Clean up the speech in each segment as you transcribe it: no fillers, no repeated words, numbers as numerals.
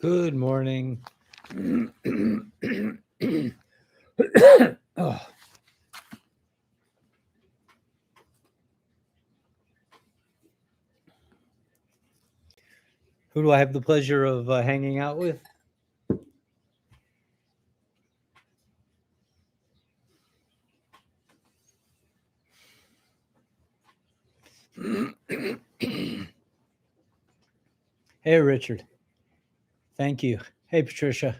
Good morning. Oh, who do I have the pleasure of hanging out with? Hey, Richard. Thank you. Hey, Patricia.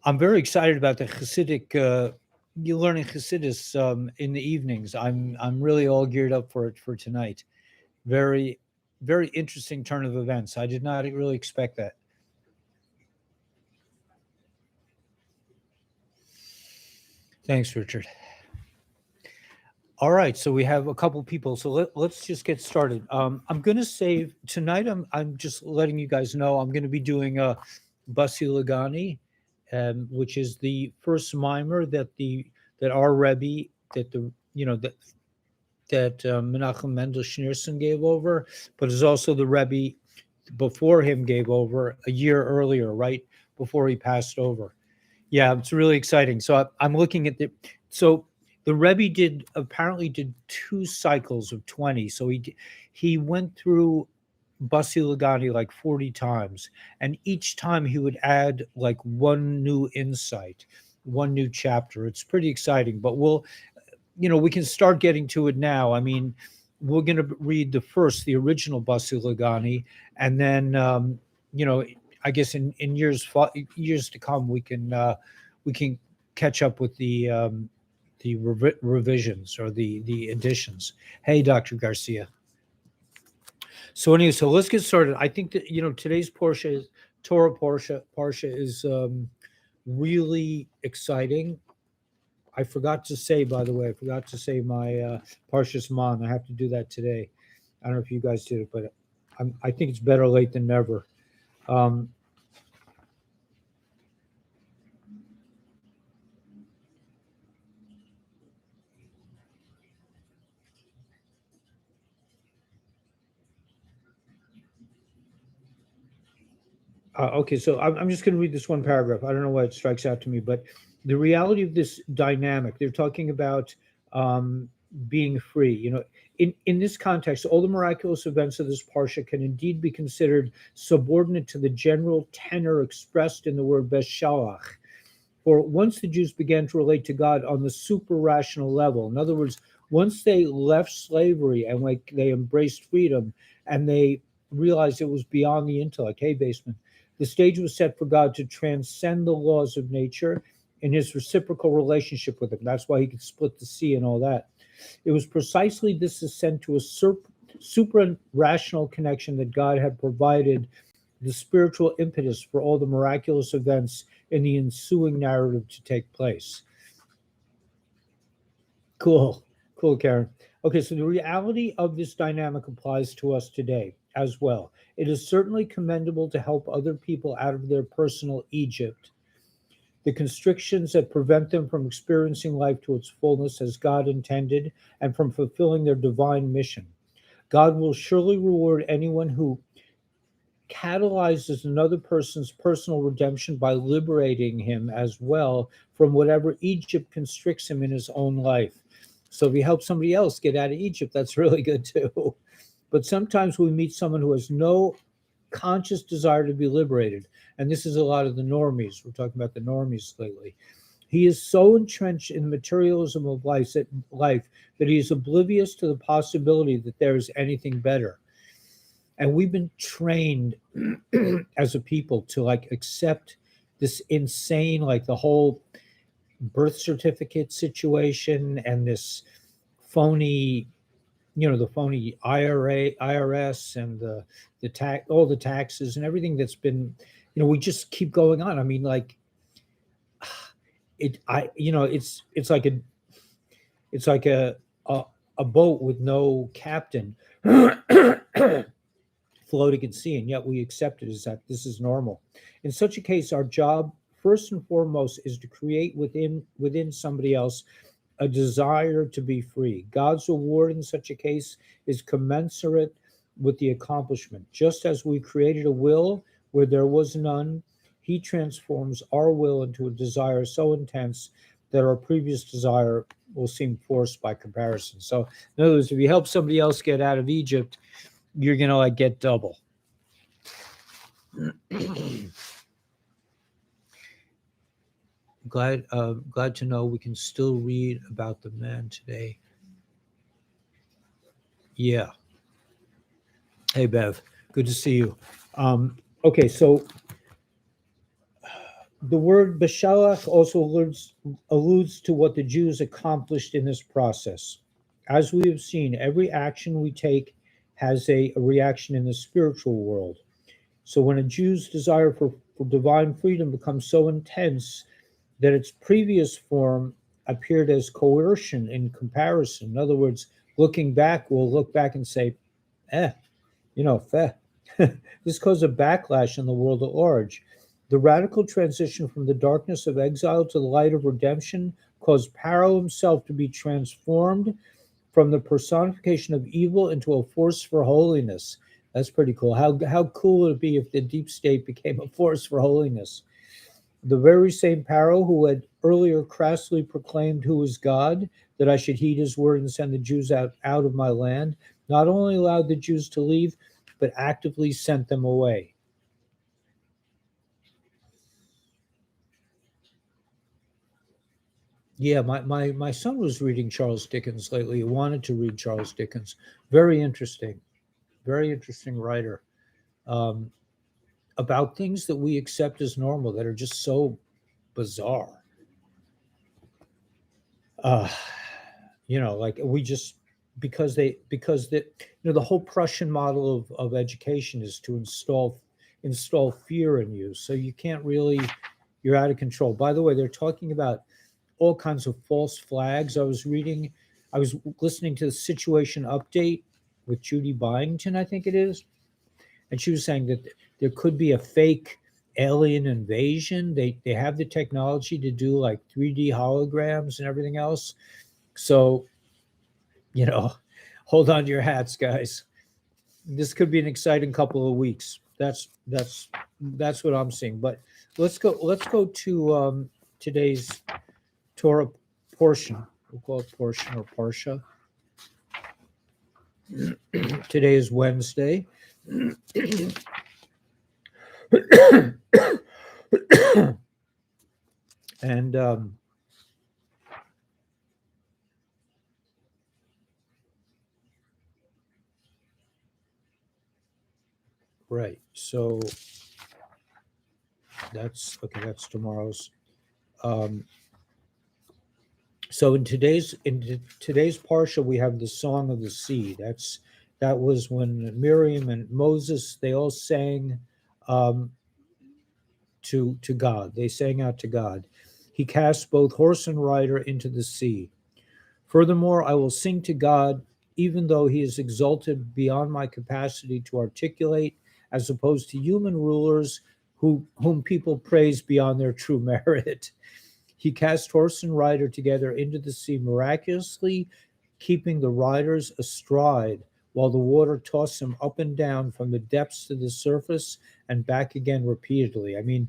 I'm very excited about the Hasidic. You learning Hasidus in the evenings. I'm really all geared up for it for tonight. Very, very interesting turn of events. I did not really expect that. Thanks, Richard. All right, so we have a couple people. So let's just get started. I'm going to save tonight. I'm just letting you guys know I'm going to be doing a Basi Lagani, which is the first mimer that our Rebbe that the you know that Menachem Mendel Schneerson gave over, but is also the Rebbe before him gave over a year earlier, right before he passed over. Yeah, it's really exciting. So I'm looking at so the Rebbe apparently did 2 cycles of 20. So he went through Basi Lagani like 40 times, and each time he would add like one new insight, one new chapter. It's pretty exciting, but we can start getting to it now. I mean, we're going to read the original Basi Lagani, and then I guess in years to come we can catch up with the revisions or the additions. Hey, Dr. Garcia. So anyway, so let's get started. I think that today's Torah Parsha is really exciting. I forgot to say, by the way, my Parshas Man. I have to do that today. I don't know if you guys did it, but I think it's better late than never. Okay, so I'm just going to read this one paragraph. I don't know why it strikes out to me, but the reality of this dynamic, they're talking about being free. In this context, all the miraculous events of this parsha can indeed be considered subordinate to the general tenor expressed in the word beshalach. For once the Jews began to relate to God on the super rational level, in other words, once they left slavery and they embraced freedom and they realized it was beyond the intellect. Hey, basement. The stage was set for God to transcend the laws of nature in his reciprocal relationship with him. That's why he could split the sea and all that. It was precisely this ascent to a supra-rational connection that God had provided the spiritual impetus for all the miraculous events in the ensuing narrative to take place. Cool, Karen. Okay, so the reality of this dynamic applies to us today as well. It is certainly commendable to help other people out of their personal Egypt, the constrictions that prevent them from experiencing life to its fullness as God intended and from fulfilling their divine mission. God will surely reward anyone who catalyzes another person's personal redemption by liberating him as well from whatever Egypt constricts him in his own life. So if you help somebody else get out of Egypt, that's really good too. But sometimes we meet someone who has no conscious desire to be liberated. And this is a lot of the normies. We're talking about the normies lately. He is so entrenched in the materialism of life that he is oblivious to the possibility that there is anything better. And we've been trained as a people to accept this insane, the whole birth certificate situation and this phony, the phony IRS and the tax, all the taxes and everything that's been, we just keep going on. I mean, it's like a boat with no captain floating at sea, and yet we accept it as that this is normal. In such a case, our job, first and foremost, is to create within somebody else a desire to be free. God's reward in such a case is commensurate with the accomplishment. Just as we created a will, Where there was none, he transforms our will into a desire so intense that our previous desire will seem forced by comparison. So, in other words, if you help somebody else get out of Egypt, you're going to like get double. Glad to know we can still read about the man today. Yeah. Hey, Bev. Good to see you. Okay, so the word Beshalach also alludes to what the Jews accomplished in this process. As we have seen, every action we take has a reaction in the spiritual world. So when a Jew's desire for divine freedom becomes so intense that its previous form appeared as coercion in comparison. In other words, looking back, we'll look back and say, feh. This caused a backlash in the world at large. The radical transition from the darkness of exile to the light of redemption caused Pharaoh himself to be transformed from the personification of evil into a force for holiness. That's pretty cool. How cool would it be if the deep state became a force for holiness? The very same Pharaoh who had earlier crassly proclaimed who was God, that I should heed his word and send the Jews out of my land, not only allowed the Jews to leave, but actively sent them away. Yeah, my son was reading Charles Dickens lately. He wanted to read Charles Dickens. Very interesting writer. About things that we accept as normal that are just so bizarre. Like we just because the whole Prussian model of education is to install fear in you, so you can't really, you're out of control. By the way, they're talking about all kinds of false flags. I was listening to the Situation Update with Judy Byington, I think it is, and she was saying that there could be a fake alien invasion. They have the technology to do like 3D holograms and everything else. So, hold on to your hats, guys. This could be an exciting couple of weeks. That's what I'm seeing. But let's go to today's Torah portion. We'll call it portion or parsha. Today is Wednesday. And right, so that's tomorrow's. So in today's parsha, we have the Song of the Sea. That was when Miriam and Moses, they all sang to God. They sang out to God. He cast both horse and rider into the sea. Furthermore, I will sing to God, even though he is exalted beyond my capacity to articulate, as opposed to human rulers whom people praise beyond their true merit. He cast horse and rider together into the sea miraculously, keeping the riders astride, while the water tossed them up and down from the depths to the surface and back again repeatedly. I mean,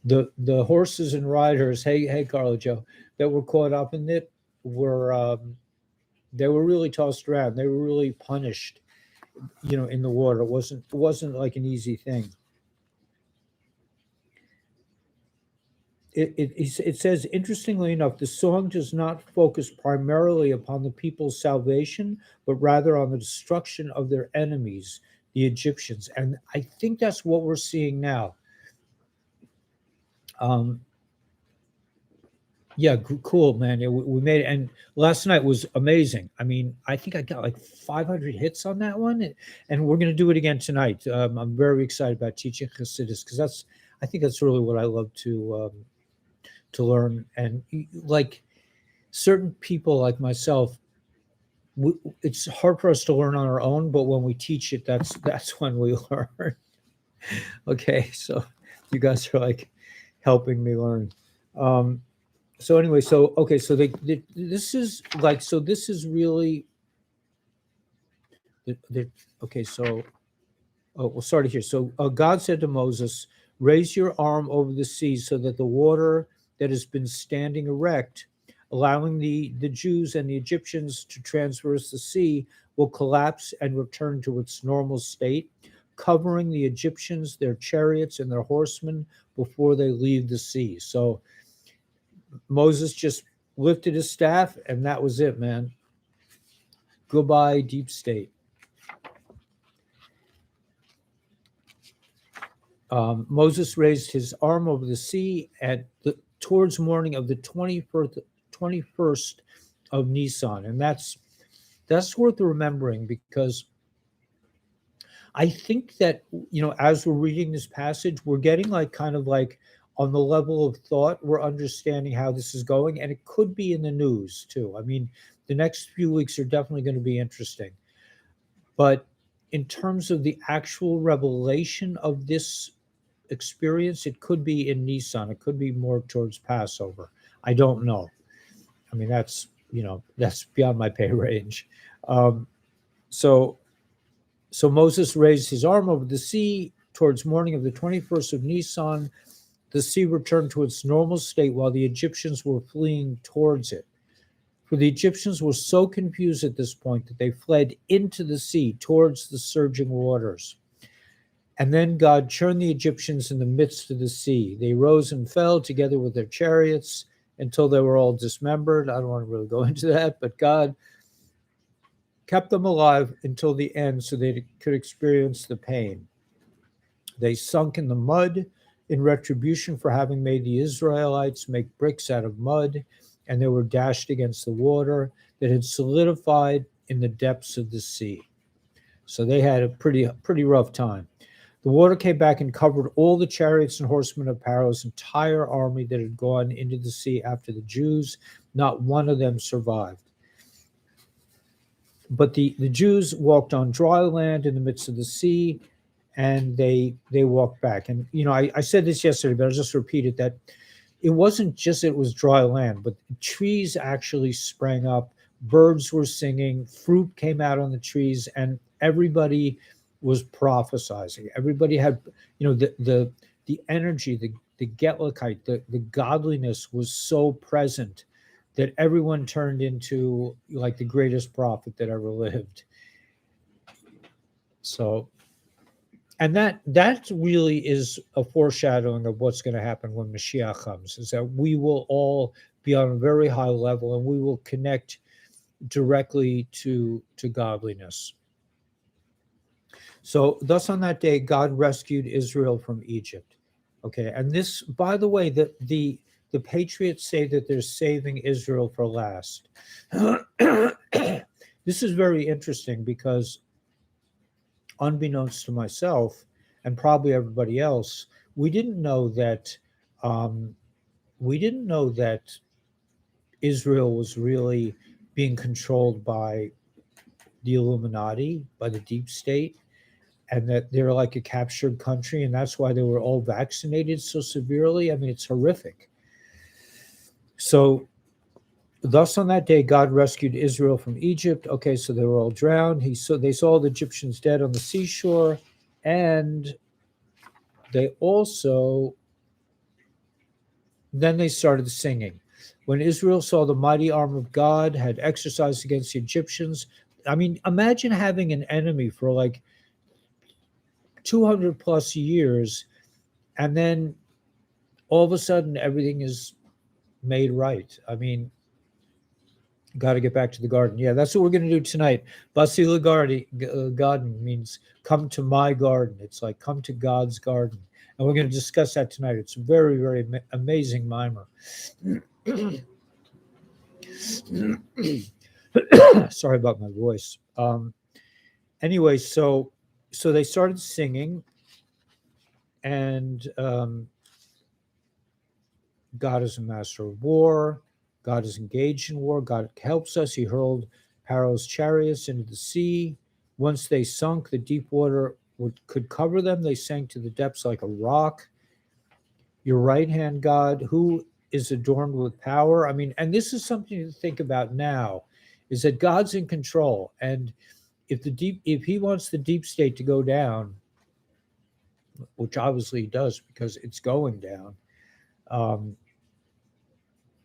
the horses and riders, hey, Carlo Joe, that were caught up in it were they were really tossed around. They were really punished, in the water. It wasn't like an easy thing. It says, interestingly enough, the song does not focus primarily upon the people's salvation, but rather on the destruction of their enemies, the Egyptians. And I think that's what we're seeing now. Yeah, cool, man. Yeah, we made it. And last night was amazing. I mean, I think I got like 500 hits on that one. And we're going to do it again tonight. I'm very excited about teaching Hasidus because I think that's really what I love to learn. And like certain people like myself, it's hard for us to learn on our own, but when we teach it, that's when we learn. Okay, so you guys are like helping me learn. So anyway, so this is really okay. So Oh, we'll start it here. So God said to Moses, raise your arm over the sea so that the water that has been standing erect, allowing the Jews and the Egyptians to traverse the sea, will collapse and return to its normal state, covering the Egyptians, their chariots, and their horsemen before they leave the sea. So Moses just lifted his staff, and that was it, man. Goodbye, deep state. Moses raised his arm over the sea towards morning of the 21st of Nisan. And that's worth remembering, because I think that, as we're reading this passage, we're getting kind of on the level of thought, we're understanding how this is going. And it could be in the news too. I mean, the next few weeks are definitely going to be interesting. But in terms of the actual revelation of this experience, it could be in Nissan. It could be more towards Passover. I don't know. I mean, that's beyond my pay range. So Moses raised his arm over the sea towards morning of the 21st of Nisan. The sea returned to its normal state while the Egyptians were fleeing towards it. For the Egyptians were so confused at this point that they fled into the sea towards the surging waters. And then God churned the Egyptians in the midst of the sea. They rose and fell together with their chariots until they were all dismembered. I don't want to really go into that, but God kept them alive until the end so they could experience the pain. They sunk in the mud in retribution for having made the Israelites make bricks out of mud, and they were dashed against the water that had solidified in the depths of the sea. So they had a pretty rough time. The water came back and covered all the chariots and horsemen of Pharaoh's entire army that had gone into the sea after the Jews. Not one of them survived. But the Jews walked on dry land in the midst of the sea, and they walked back. And, I said this yesterday, but I'll just repeat it, that it wasn't just it was dry land, but trees actually sprang up, birds were singing, fruit came out on the trees, and everybody was prophesizing. Everybody had, the energy, the Getlikite, the godliness was so present that everyone turned into like the greatest prophet that ever lived. So, and that really is a foreshadowing of what's going to happen when Mashiach comes, is that we will all be on a very high level and we will connect directly to godliness. So thus on that day, God rescued Israel from Egypt. Okay, and this, by the way, the patriots say that they're saving Israel for last. This is very interesting because, unbeknownst to myself and probably everybody else, we didn't know that Israel was really being controlled by the Illuminati, by the deep state, and that they're like a captured country, and that's why they were all vaccinated so severely. I mean, it's horrific. So, thus on that day, God rescued Israel from Egypt. Okay, so they were all drowned. They saw the Egyptians dead on the seashore, and then they started singing. When Israel saw the mighty arm of God had exercised against the Egyptians, I mean, imagine having an enemy for like 200 plus years, and then all of a sudden everything is made right. I mean, got to get back to the garden. Yeah, that's what we're going to do tonight. Basila garden means come to my garden. It's like come to God's garden. And we're going to discuss that tonight. It's a very, very amazing mimer. Sorry about my voice. Anyway, so they started singing, and God is a master of war. God is engaged in war. God helps us. He hurled Pharaoh's chariots into the sea. Once they sunk, the deep water could cover them. They sank to the depths like a rock. Your right hand, God, who is adorned with power. I mean, and this is something to think about now, is that God's in control. And if he wants the deep state to go down, which obviously it does because it's going down, um,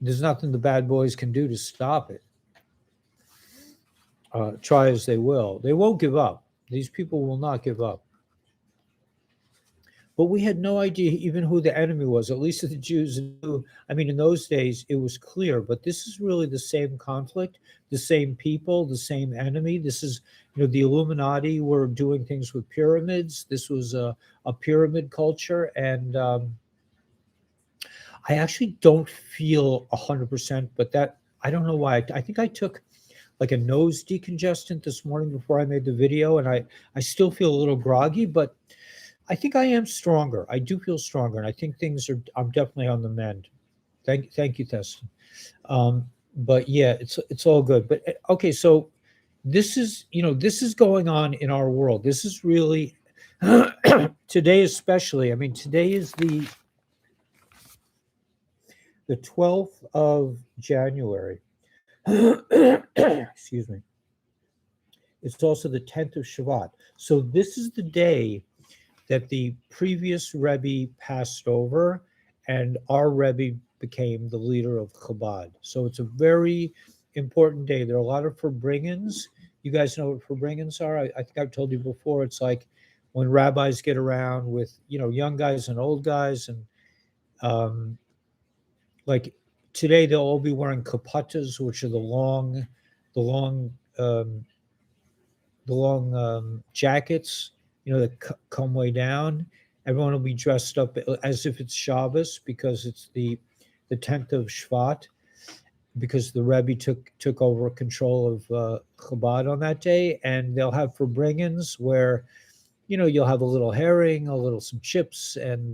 there's nothing the bad boys can do to stop it. Try as they will, they won't give up. These people will not give up. But we had no idea even who the enemy was. At least the Jews knew. I mean, in those days, it was clear. But this is really the same conflict, the same people, the same enemy. This is, the Illuminati were doing things with pyramids. This was a pyramid culture. And I actually don't feel 100%, but I don't know why. I think I took like a nose decongestant this morning before I made the video, and I still feel a little groggy, but I think I am stronger. I do feel stronger, and I think I'm definitely on the mend. Thank you, Teston. But yeah, it's all good. But okay, so this is going on in our world. This is really today, especially. I mean, today is the 12th of January. Excuse me. It's also the 10th of Shevat. So this is the day that the previous Rebbe passed over, and our Rebbe became the leader of Chabad. So it's a very important day. There are a lot of Farbrengens. You guys know what Farbrengens are? I think I've told you before. It's like when rabbis get around with young guys and old guys, and like today they'll all be wearing kapatas, which are the long jackets, that come way down. Everyone will be dressed up as if it's Shabbos because it's the 10th of Shvat, because the Rebbe took over control of Chabad on that day, and they'll have Farbrengens where, you'll have a little herring, some chips, and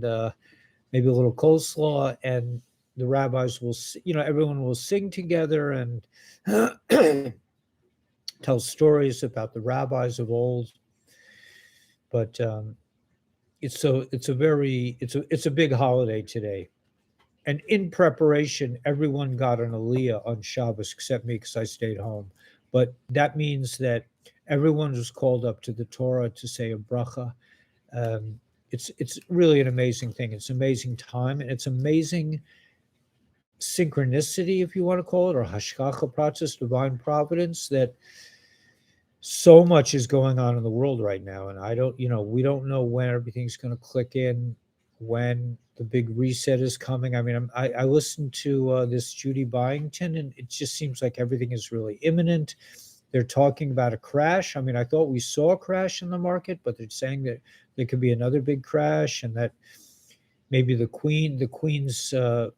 maybe a little coleslaw, and the rabbis will, everyone will sing together and tell stories about the rabbis of old. But it's a big holiday today, and in preparation, everyone got an aliyah on Shabbos except me because I stayed home. But that means that everyone was called up to the Torah to say a bracha. It's really an amazing thing. It's an amazing time, and it's amazing synchronicity, if you want to call it, or hashgacha pratis, divine providence, that so much is going on in the world right now, and we don't know when everything's going to click in, when the big reset is coming. I mean, I listened to this Judy Byington, and it just seems like everything is really imminent. They're talking about a crash. I mean, I thought we saw a crash in the market, but they're saying that there could be another big crash, and that maybe the queen's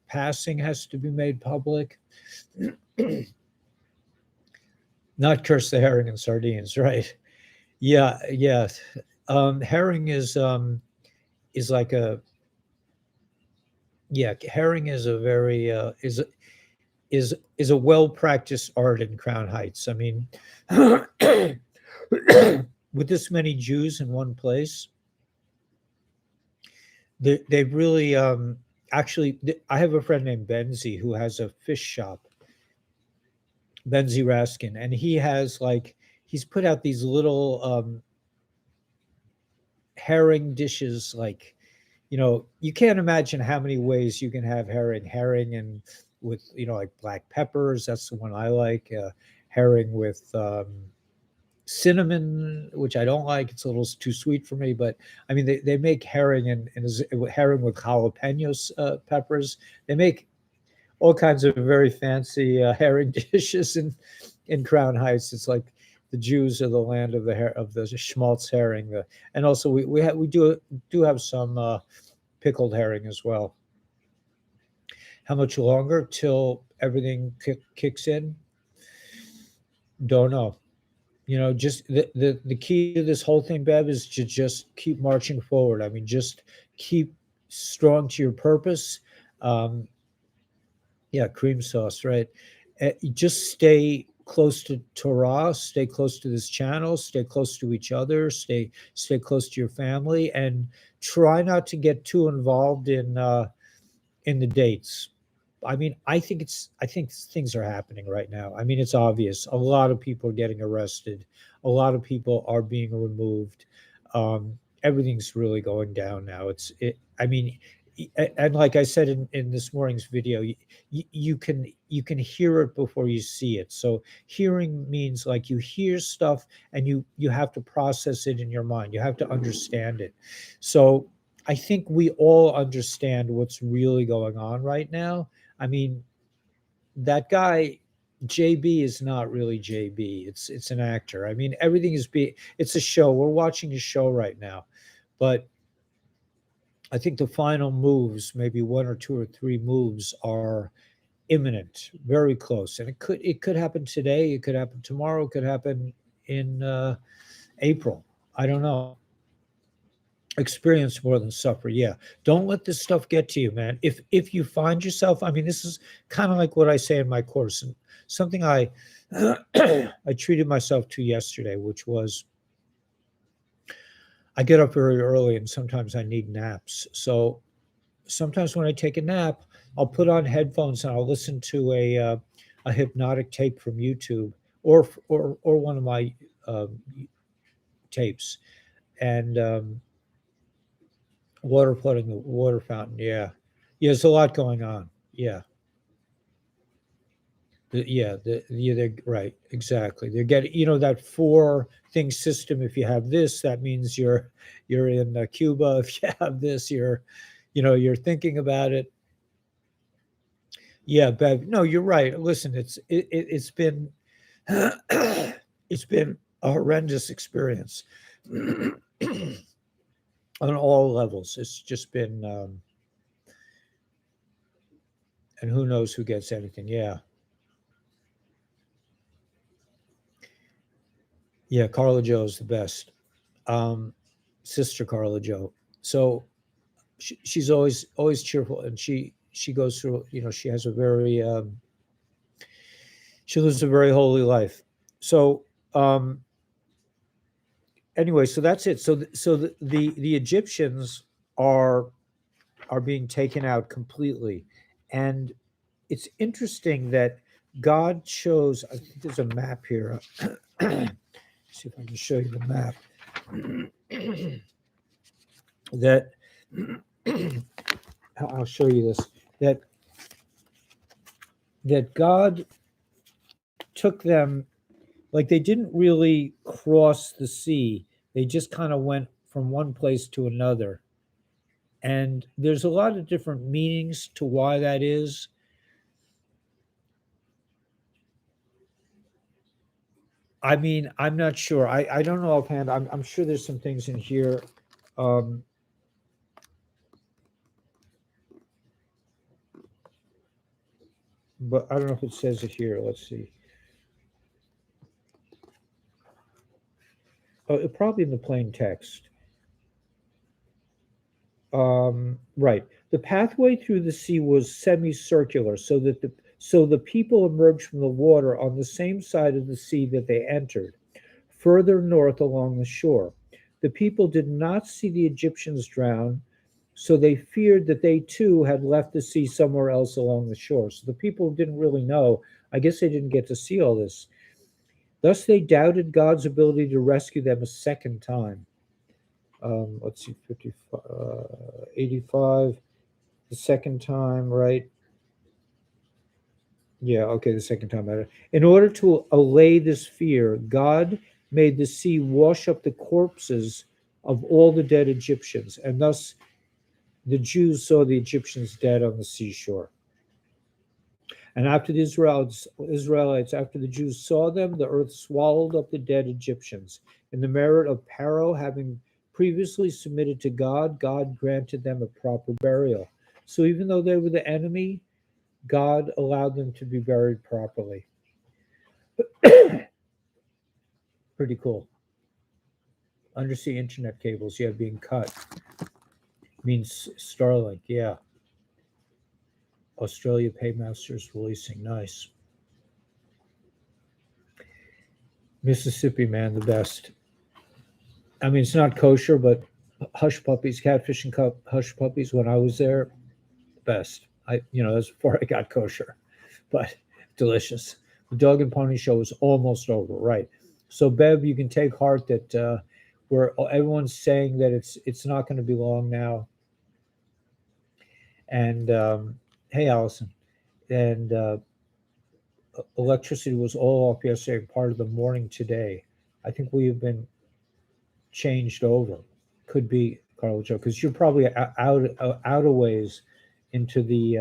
passing has to be made public. Not curse the herring and sardines, right? Yeah. Herring is like herring is a very is a well-practiced art in Crown Heights. I mean, with this many Jews in one place, they really actually. I have a friend named Benzi who has a fish shop, Benzi Raskin, and he's put out these little herring dishes. Like, you can't imagine how many ways you can have herring and with like black peppers. That's the one I like. Herring with cinnamon, which I don't like. It's a little too sweet for me. But I mean, they make herring and herring with jalapenos peppers. They make all kinds of very fancy herring dishes in Crown Heights. It's like the Jews are the land of the schmaltz herring, and also we do have some pickled herring as well. How much longer till everything kicks in? Don't know. Just the key to this whole thing, Bev, is to just keep marching forward. I mean, just keep strong to your purpose. Cream sauce, right? Just stay close to Torah, stay close to this channel, stay close to each other, stay close to your family, and try not to get too involved in the dates. I mean, I think things are happening right now. I mean, it's obvious. A lot of people are getting arrested. A lot of people are being removed. everything's really going down now. I mean, and like I said in this morning's video, you can hear it before you see it. So hearing means like you hear stuff and you have to process it in your mind. You have to understand it. So I think we all understand what's really going on right now. I mean, that guy JB is not really JB. It's an actor. I mean, everything is it's a show. We're watching a show right now. But I think the final moves, maybe one or two or three moves, are imminent, very close. And it could happen today, it could happen tomorrow, it could happen in April. I don't know. Experience more than suffer. Yeah. Don't let this stuff get to you, man. If you find yourself, I mean, this is kind of like what I say in my course, and something I I treated myself to yesterday, which was I get up very early and sometimes I need naps. So sometimes when I take a nap, I'll put on headphones and I'll listen to a hypnotic tape from YouTube or one of my tapes, and water flooding the water fountain. Yeah, yeah. There's a lot going on. Yeah, they're right. Exactly. They're getting that four thing system. If you have this, that means you're in Cuba. If you have this, you're thinking about it. Yeah, Bev. No, you're right. Listen, it's been it's been a horrendous experience on all levels. It's just been, and who knows who gets anything. Yeah, yeah. Carla Joe is the best. Um, Sister Carla Joe. So she's always cheerful, and she goes through. She has a very she lives a very holy life. So anyway, so that's it. So the Egyptians are being taken out completely, and it's interesting that God chose. I think there's a map here. See if I can show you the map. That I'll show you this. That God took them, like they didn't really cross the sea. They just kind of went from one place to another. And there's a lot of different meanings to why that is. I mean, I'm not sure. I don't know offhand. I'm sure there's some things in here. Um, but I don't know if it says it here. Let's see. Oh, probably in the plain text. Right. The pathway through the sea was semicircular, so the people emerged from the water on the same side of the sea that they entered, further north along the shore. The people did not see the Egyptians drown, so they feared that they too had left the sea somewhere else along the shore. So the people didn't really know. I guess they didn't get to see all this. Thus, they doubted God's ability to rescue them a second time. Let's see, 55, 85, the second time, right? Yeah, okay, the second time. In order to allay this fear, God made the sea wash up the corpses of all the dead Egyptians, and thus the Jews saw the Egyptians dead on the seashore. And after the Israelites, after the Jews saw them, the earth swallowed up the dead Egyptians. In the merit of Pharaoh having previously submitted to God, God granted them a proper burial. So even though they were the enemy, God allowed them to be buried properly. Pretty cool. Undersea internet cables, yeah, being cut. Means Starlink, yeah. Australia Paymasters releasing, nice. Mississippi, man, the best. I mean, it's not kosher, but hush puppies, catfish and hush puppies. When I was there, best. That's before I got kosher, but delicious. The dog and pony show is almost over, right? So, Bev, you can take heart that where everyone's saying that it's not going to be long now. And hey, Allison, and electricity was all off yesterday, part of the morning today. I think we have been changed over. Could be, Carl Joe, because you're probably out a ways into the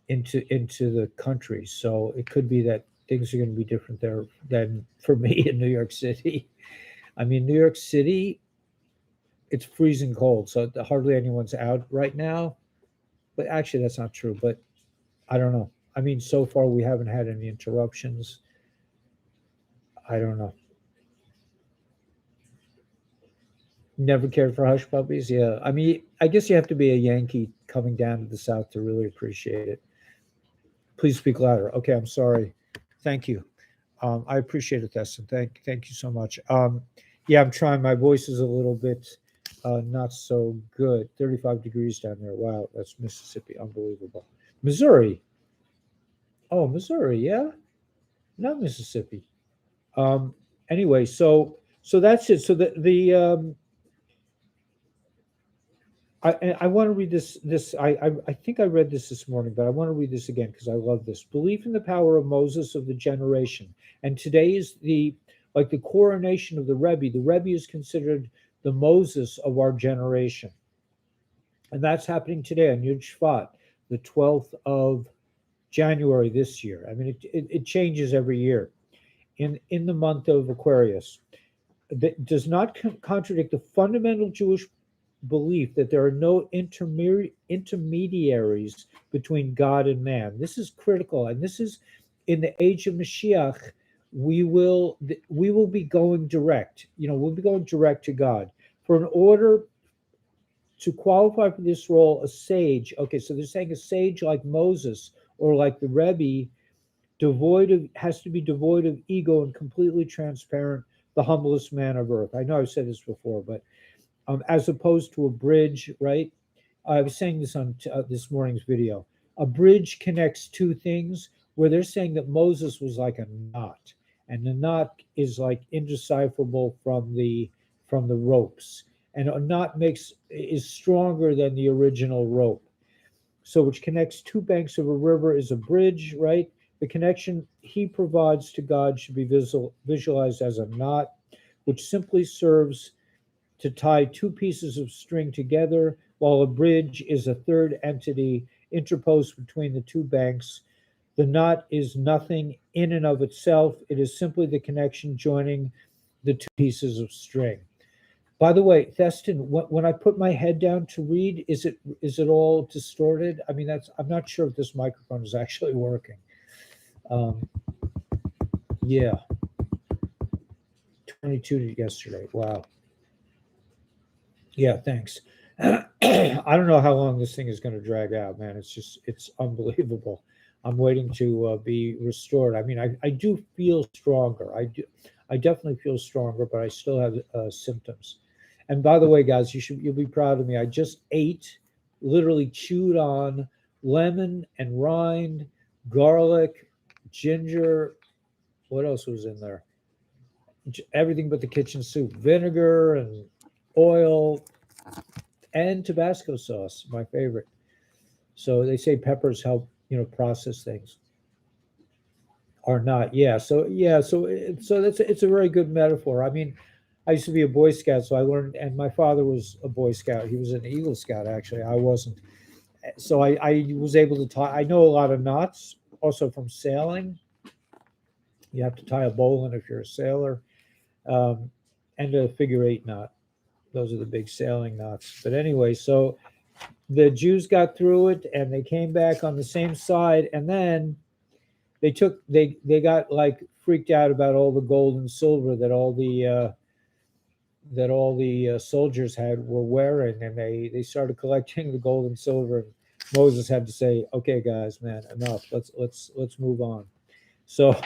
into the country, so it could be that things are going to be different there than for me in New York City. I mean, New York City, it's freezing cold, so hardly anyone's out right now. But actually, that's not true. But I don't know. I mean, so far we haven't had any interruptions. I don't know. Never cared for hush puppies. Yeah, I mean, I guess you have to be a Yankee coming down to the South to really appreciate it. Please speak louder. Okay, I'm sorry. Thank you. I appreciate it, Destin. Thank you so much. Yeah, I'm trying. My voice is a little bit not so good. 35 degrees down there. Wow, that's Mississippi. Unbelievable. Missouri. Oh, Missouri. Yeah, not Mississippi. Um, anyway, so that's it. So I want to read this. I think I read this morning, but I want to read this again because I love this. Belief in the power of Moses of the generation, and today is the coronation of the Rebbe. The Rebbe is considered the Moses of our generation, and that's happening today on Yud Shevat, the 12th of January this year. I mean, it changes every year in the month of Aquarius. That does not contradict the fundamental Jewish belief that there are no intermediaries between God and man. This is critical, and this is in the age of Mashiach. We will be going direct. We'll be going direct to God. For in order to qualify for this role, a sage. Okay, so they're saying a sage like Moses or like the Rebbe, has to be devoid of ego and completely transparent, the humblest man of earth. I know I've said this before, but as opposed to a bridge, right? I was saying this on this morning's video. A bridge connects two things, where they're saying that Moses was like a knot, and the knot is like indecipherable from the ropes, and a knot is stronger than the original rope. So, which connects two banks of a river is a bridge, right? The connection he provides to God should be visualized as a knot, which simply serves to tie two pieces of string together, while a bridge is a third entity interposed between the two banks. The knot is nothing in and of itself. It is simply the connection joining the two pieces of string. By the way, Theston, when I put my head down to read, is it all distorted? I mean, I'm not sure if this microphone is actually working. Yeah, 22 yesterday. Wow. Yeah, thanks. I don't know how long this thing is going to drag out, man. It's unbelievable. I'm waiting to be restored. I mean, I do feel stronger. I definitely feel stronger, but I still have symptoms. And by the way, guys, you'll be proud of me. I just ate, literally chewed on lemon and rind, garlic, ginger. What else was in there? Everything but the kitchen soup, vinegar and oil, and Tabasco sauce, my favorite. So they say peppers help, process things. Or not, yeah. So it's a very good metaphor. I mean, I used to be a Boy Scout, so I learned, and my father was a Boy Scout. He was an Eagle Scout, actually. I wasn't. So I was able to tie. I know a lot of knots, also from sailing. You have to tie a bowline if you're a sailor, and a figure-8 knot. Those are the big sailing knots. But anyway, so the Jews got through it, and they came back on the same side, and then they got like freaked out about all the gold and silver that all the soldiers were wearing, and they started collecting the gold and silver. And Moses had to say, "Okay, guys, man, enough. Let's move on." So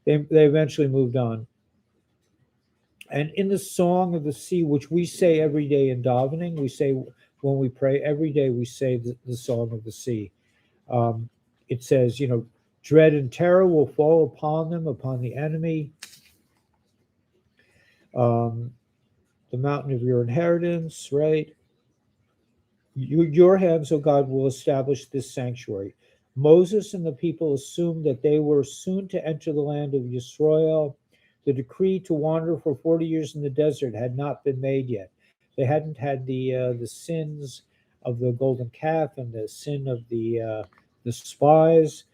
they eventually moved on. And in the Song of the Sea, which we say every day in davening, we say when we pray every day, we say the Song of the Sea. It says, dread and terror will fall upon them, upon the enemy. The mountain of your inheritance, right? Your hands, O God, will establish this sanctuary. Moses and the people assumed that they were soon to enter the land of Yisrael. The decree to wander for 40 years in the desert had not been made yet. They hadn't had the sins of the golden calf and the sin of the spies,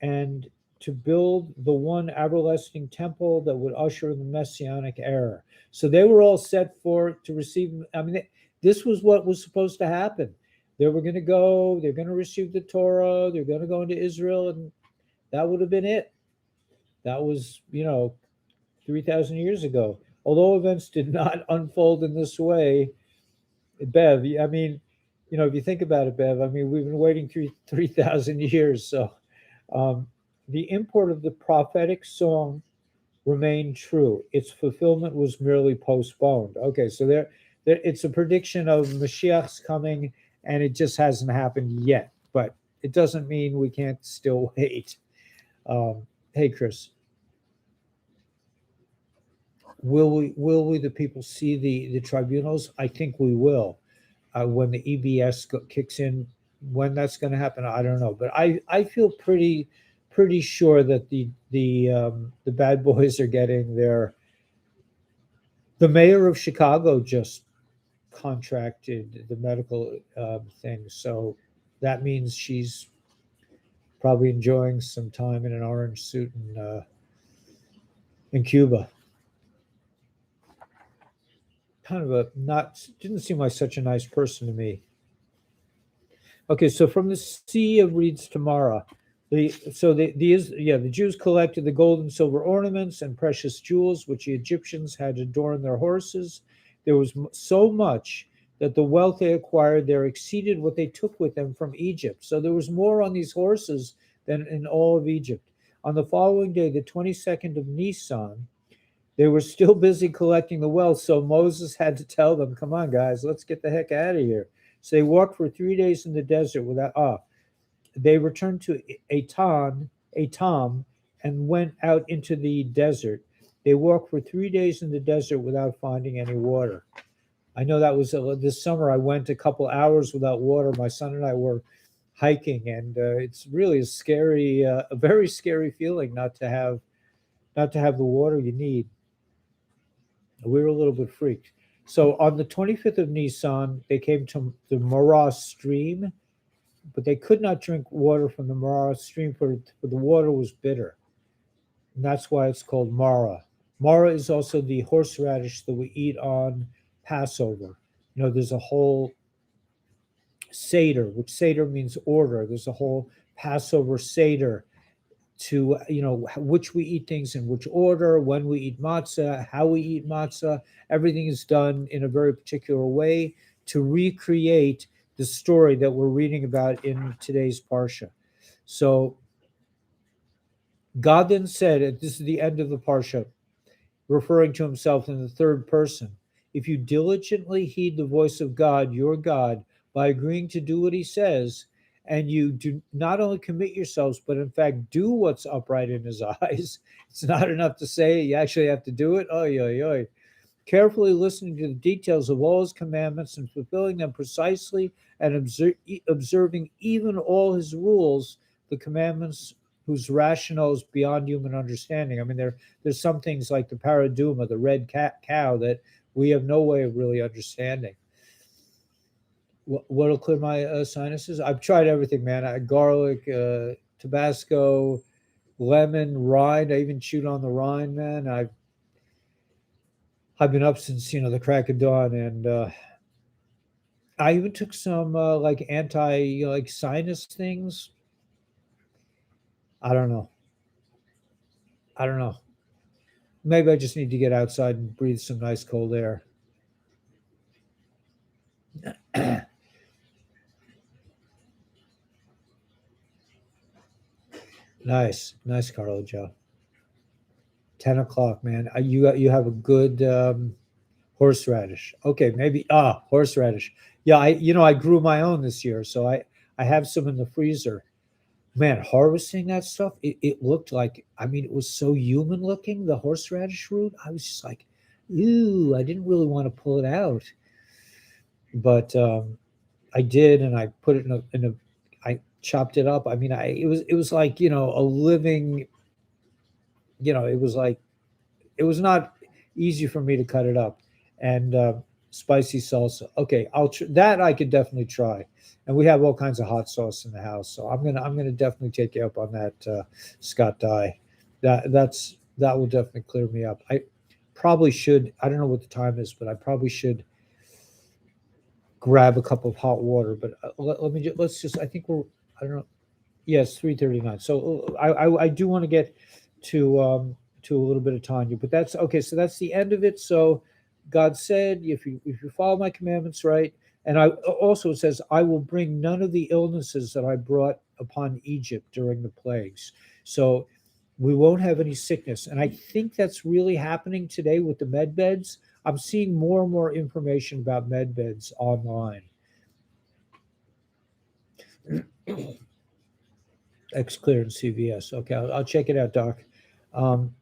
and to build the one everlasting temple that would usher in the messianic era. So they were all set for to receive. I mean, this was what was supposed to happen. They were going to go. They're going to receive the Torah. They're going to go into Israel, and that would have been it. That was 3,000 years ago. Although events did not unfold in this way, Bev. I mean, if you think about it, Bev. I mean, we've been waiting 3,000 years. So um, the import of the prophetic song remained true. Its fulfillment was merely postponed. Okay, so there it's a prediction of Mashiach's coming, and it just hasn't happened yet. But it doesn't mean we can't still wait. Hey, Chris, will we the people see the tribunals? I think we will when the EBS kicks in. When that's going to happen, I don't know, but I feel pretty sure that the bad boys are getting their. The mayor of Chicago just contracted the medical thing, so that means she's probably enjoying some time in an orange suit in Cuba. Kind of a not didn't seem like such a nice person to me. Okay, so from the Sea of Reeds to Marah, the Jews collected the gold and silver ornaments and precious jewels which the Egyptians had adorned their horses. There was so much that the wealth they acquired there exceeded what they took with them from Egypt. So there was more on these horses than in all of Egypt. On the following day, the 22nd of Nisan, they were still busy collecting the wealth. So Moses had to tell them, "Come on, guys, let's get the heck out of here." So they walked for 3 days in the desert without. They returned to Etam, and went out into the desert. They walked for 3 days in the desert without finding any water. I know that was this summer. I went a couple hours without water. My son and I were hiking, and it's really a very scary feeling not to have the water you need. We were a little bit freaked. So on the 25th of Nisan, they came to the Marah stream, but they could not drink water from the Marah stream, for the water was bitter. And that's why it's called Marah. Marah is also the horseradish that we eat on Passover. There's a whole Seder, which Seder means order. There's a whole Passover Seder to which we eat things in which order, when we eat matzah, how we eat matzah. Everything is done in a very particular way to recreate the story that we're reading about in today's parsha. So God then said, this is the end of the parsha, referring to himself in the third person, "If you diligently heed the voice of God, your God, by agreeing to do what he says, and you do not only commit yourselves, but in fact do what's upright in his eyes." It's not enough to say it, you actually have to do it. Oy, oy, oy. "Carefully listening to the details of all his commandments and fulfilling them precisely, and observing even all his rules, the commandments whose rationale is beyond human understanding." I mean, there's some things like the paraduma, the red cow, that we have no way of really understanding. What'll clear my sinuses? I've tried everything, man. Garlic, Tabasco, lemon, rind. I even chewed on the rind, man. I've been up since the crack of dawn, and I even took some like anti like sinus things. I don't know. Maybe I just need to get outside and breathe some nice cold air. Nice, Carlo Joe. 10 o'clock, man. You have a good horseradish. Okay, maybe horseradish. Yeah, I grew my own this year, so I have some in the freezer. Man, harvesting that stuff, it looked like, I mean, it was so human looking, the horseradish root. I was just like, Ooh, I didn't really want to pull it out, but I did, and I put it I chopped it up. I mean, it was like, a living, it was like, it was not easy for me to cut it up. And spicy salsa. Okay, that I could definitely try. And we have all kinds of hot sauce in the house, so I'm gonna definitely take you up on that, Scott Dye. That will definitely clear me up. I probably should. I don't know what the time is, but I probably should grab a cup of hot water. But let me let's just. I think we're. I don't know. Yes, 3:39. So I do want to get to a little bit of Tanya, but that's okay. So that's the end of it. So God said, if you follow my commandments, right, and I also it says, I will bring none of the illnesses that I brought upon Egypt during the plagues. So we won't have any sickness, and I think that's really happening today with the med beds. I'm seeing more and more information about med beds online. X clearance CVS. Okay, I'll check it out, Doc. Um,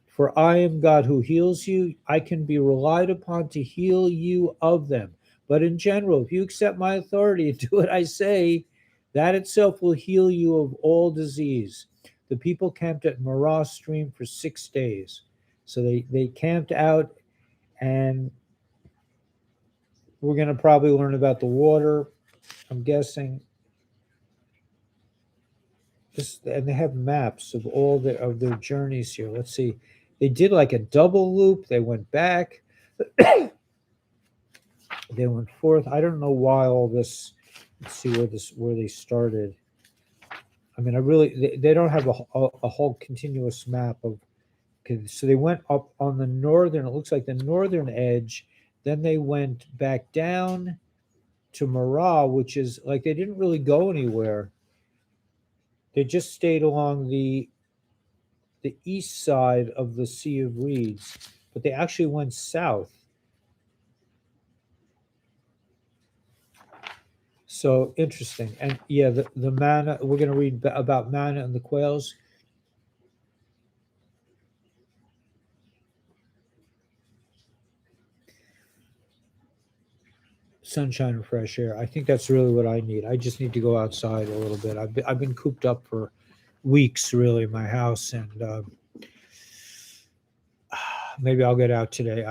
for I am God who heals you. I can be relied upon to heal you of them. But in general, if you accept my authority and do what I say, that itself will heal you of all disease. The people camped at Marah stream for 6 days. So they camped out, and we're going to probably learn about the water, I'm guessing. And they have maps of all their journeys here. Let's see. They did like a double loop. They went back. They went forth. I don't know why all this. Let's see where they started. I mean, they don't have a whole continuous map of. So they went up on the northern. It looks like the northern edge. Then they went back down to Marah, which is like they didn't really go anywhere. They just stayed along the east side of the Sea of Reeds, but they actually went south. So interesting. And yeah, the manna, we're going to read about manna and the quails. Sunshine and fresh air. I think that's really what I need. I just need to go outside a little bit. I've been cooped up for weeks, really, in my house, and maybe I'll get out today.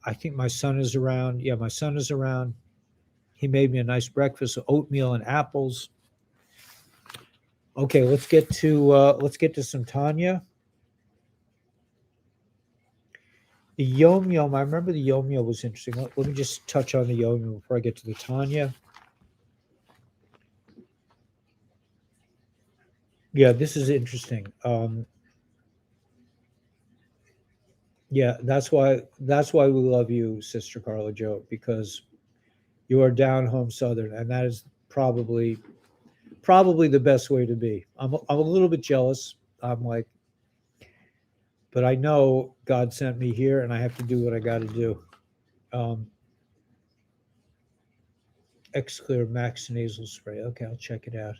I think my son is around. Yeah, my son is around. He made me a nice breakfast, oatmeal and apples. Okay, let's get to some Tanya. The Yom Yom. I remember the Yom Yom was interesting. Let me just touch on the Yom Yom before I get to the Tanya. Yeah, this is interesting. Yeah, that's why we love you, Sister Carla Joe, because you are down home Southern, and that is probably the best way to be. I'm a little bit jealous. I'm like, but I know God sent me here, and I have to do what I got to do. Um, X Clear Max nasal spray. Okay, I'll check it out.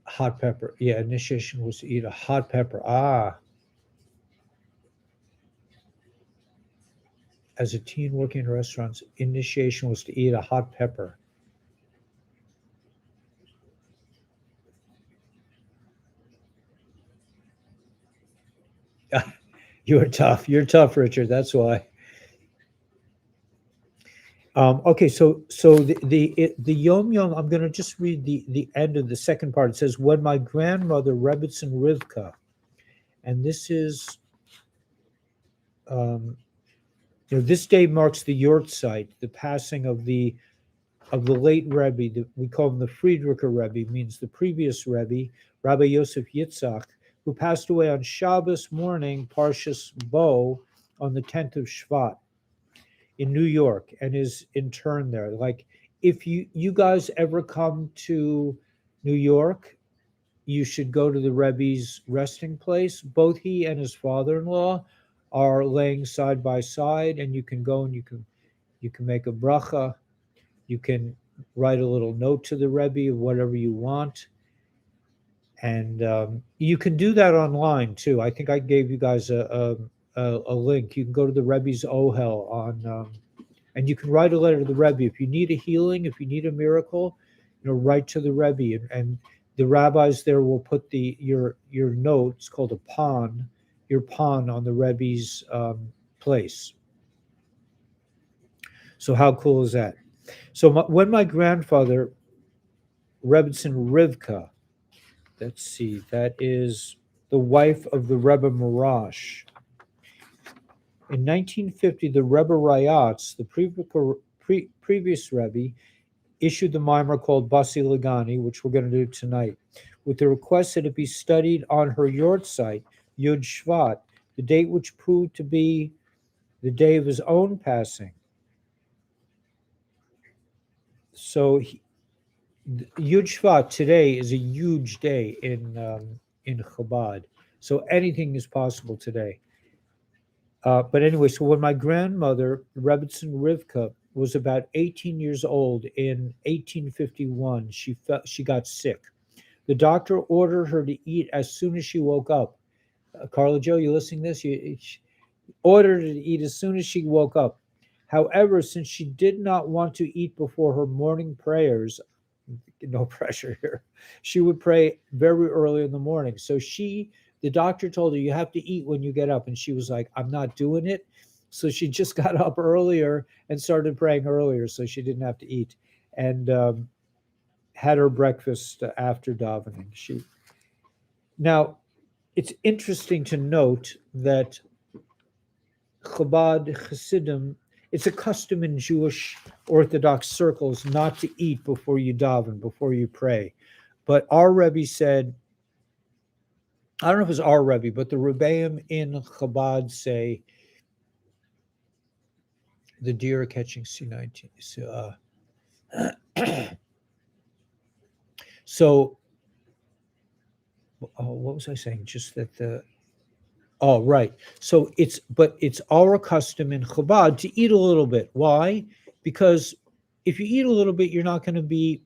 Hot pepper. Yeah, initiation was to eat a hot pepper. Ah, as a teen working in restaurants, initiation was to eat a hot pepper. You're tough. You're tough, Richard. That's why. Okay, so the Yom Yom. I'm going to just read the end of the second part. It says, "When my grandmother Rebbitzin Rivka," and this is, um, this day marks the Yortzeit, the passing of the late Rebbe. We call him the Friedricher Rebbe, means the previous Rebbe, Rabbi Yosef Yitzhak, who passed away on Shabbos morning, Parshas Bo, on the 10th of Shvat in New York, and is interned there. Like, if you guys ever come to New York, you should go to the Rebbe's resting place. Both he and his father-in-law are laying side by side, and you can go and you can make a bracha. You can write a little note to the Rebbe of whatever you want. And you can do that online too. I think I gave you guys a link. You can go to the Rebbe's Ohel and you can write a letter to the Rebbe if you need a healing, if you need a miracle. Write to the Rebbe, and the rabbis there will put your note. It's called a pawn, your pawn on the Rebbe's place. So how cool is that? So when my grandfather, Rebbetzin Rivka, let's see, that is the wife of the Rebbe Marah. In 1950, the Rebbe Rayatz, the previous Rebbe, issued the mimer called Basi Lagani, which we're going to do tonight, with the request that it be studied on her yort site, Yud Shevat, the date which proved to be the day of his own passing. So Yud Shevat today is a huge day in Chabad. So anything is possible today. But anyway, so when my grandmother, Rebbetzin Rivka, was about 18 years old in 1851, she got sick. The doctor ordered her to eat as soon as she woke up. Carla Joe, you listening to this? She ordered her to eat as soon as she woke up. However, since she did not want to eat before her morning prayers, no pressure here, she would pray very early in the morning. So the doctor told her, you have to eat when you get up. And she was like, I'm not doing it. So she just got up earlier and started praying earlier so she didn't have to eat. And had her breakfast after davening. Now, it's interesting to note that Chabad Hasidim, it's a custom in Jewish Orthodox circles not to eat before you daven, before you pray. But our Rebbe said, I don't know if it's our Rebbe, but the Rebbeim in Chabad say, the deer are catching C-19. So, what was I saying? Just that right. So it's our custom in Chabad to eat a little bit. Why? Because if you eat a little bit, you're not going to be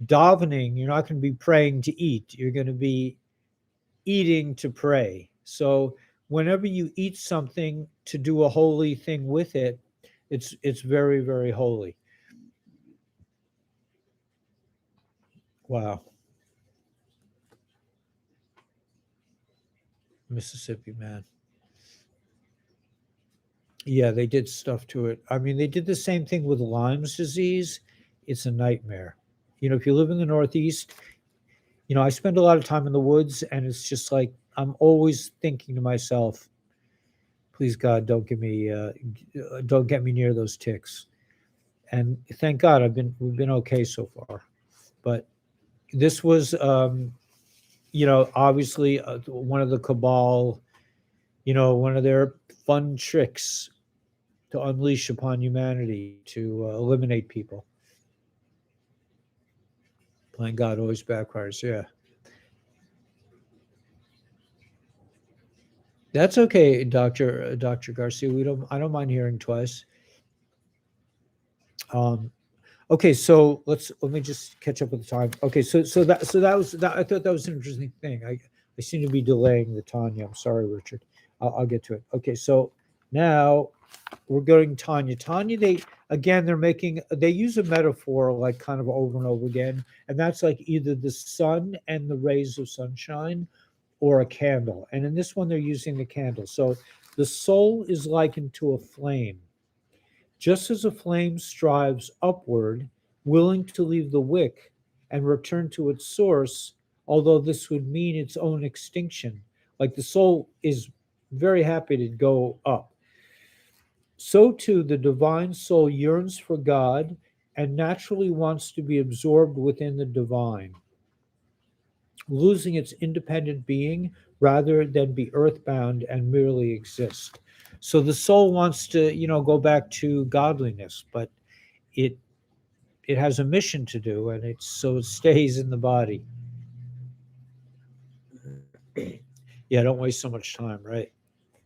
davening. You're not going to be praying to eat. You're going to be eating to pray. So whenever you eat something to do a holy thing with it, it's very, very holy. Wow. Mississippi, man. Yeah, they did stuff to it. I mean, they did the same thing with Lyme's disease. It's a nightmare. If you live in the Northeast, I spend a lot of time in the woods, and it's just like I'm always thinking to myself, please God, don't get me near those ticks. And thank God we've been okay so far. But this was, obviously one of the cabal, one of their fun tricks to unleash upon humanity to eliminate people. Playing God always backfires. Yeah. That's okay, Dr. Garcia. I don't mind hearing twice. Okay, so let me just catch up with the time. Okay, so that was that. I thought that was an interesting thing. I seem to be delaying the Tanya. I'm sorry, Richard. I'll get to it. Okay, so now we're going Tanya. Tanya, they use a metaphor like kind of over and over again, and that's like either the sun and the rays of sunshine, or a candle. And in this one, they're using the candle. So the soul is likened to a flame. Just as a flame strives upward, willing to leave the wick and return to its source, although this would mean its own extinction, like the soul is very happy to go up. So too, the divine soul yearns for God and naturally wants to be absorbed within the divine, losing its independent being rather than be earthbound and merely exist. So the soul wants to, go back to godliness, but it has a mission to do, and it stays in the body. Yeah, don't waste so much time, right?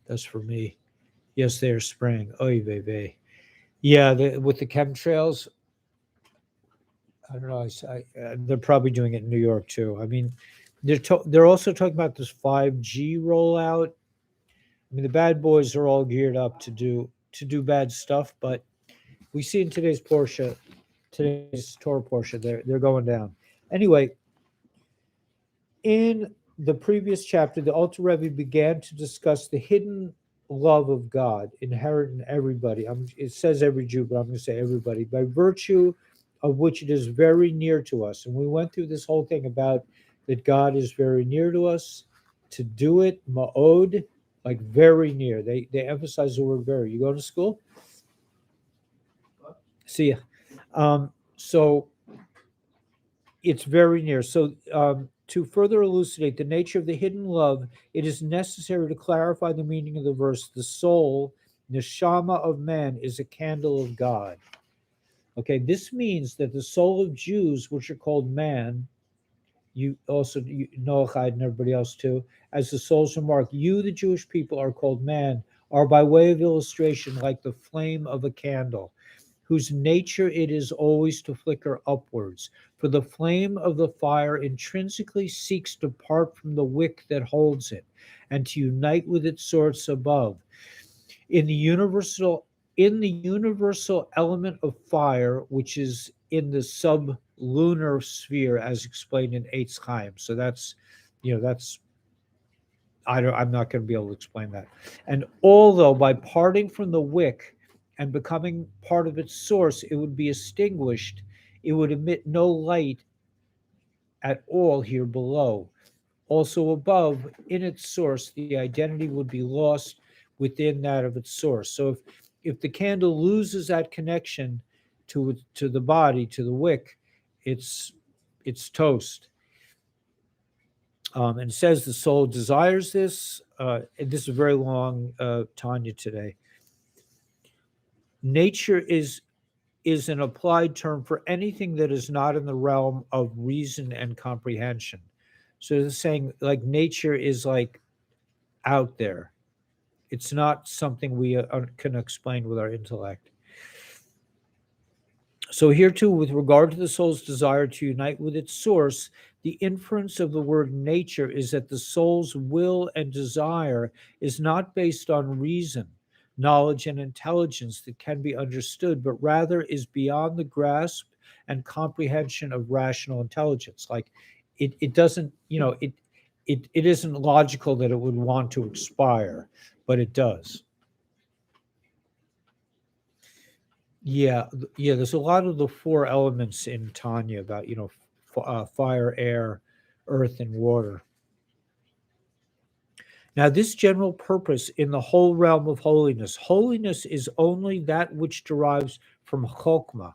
That's for me. Yes, they are spraying. Oy vey vey. Yeah, with the chemtrails, I don't know. They're probably doing it in New York too. I mean, they're also talking about this 5G rollout. I mean, the bad boys are all geared up to do bad stuff, but we see in today's Torah Porsche, they're going down. Anyway, in the previous chapter, the Alter Rebbe began to discuss the hidden love of God inherent in everybody. It says every Jew, but I'm going to say everybody, by virtue of which it is very near to us. And we went through this whole thing about that God is very near to us. To do it, ma'od, like very near. They emphasize the word very. You go to school? See ya. So it's very near. So to further elucidate the nature of the hidden love, it is necessary to clarify the meaning of the verse. The soul, neshama of man, is a candle of God. Okay, this means that the soul of Jews, which are called man, Noachide and everybody else too, as the souls remark, you, the Jewish people, are called man, are by way of illustration like the flame of a candle, whose nature it is always to flicker upwards. For the flame of the fire intrinsically seeks to part from the wick that holds it, and to unite with its source above. In the universal element of fire, which is in the sublunar sphere, as explained in Eitz Chaim. So that's I'm not going to be able to explain that. And although by parting from the wick and becoming part of its source, it would be extinguished, it would emit no light at all here below. Also above, in its source, the identity would be lost within that of its source. So if the candle loses that connection to the body, to the wick, it's toast. And it says the soul desires this. And this is a very long Tanya today. Nature is an applied term for anything that is not in the realm of reason and comprehension. So it's saying like nature is like out there. It's not something we can explain with our intellect. So here too, with regard to the soul's desire to unite with its source, the inference of the word nature is that the soul's will and desire is not based on reason, knowledge, and intelligence that can be understood, but rather is beyond the grasp and comprehension of rational intelligence. Like it doesn't, it isn't logical that it would want to expire, but it does. Yeah, there's a lot of the four elements in Tanya about, fire, air, earth, and water. Now, this general purpose in the whole realm of holiness is only that which derives from chokmah,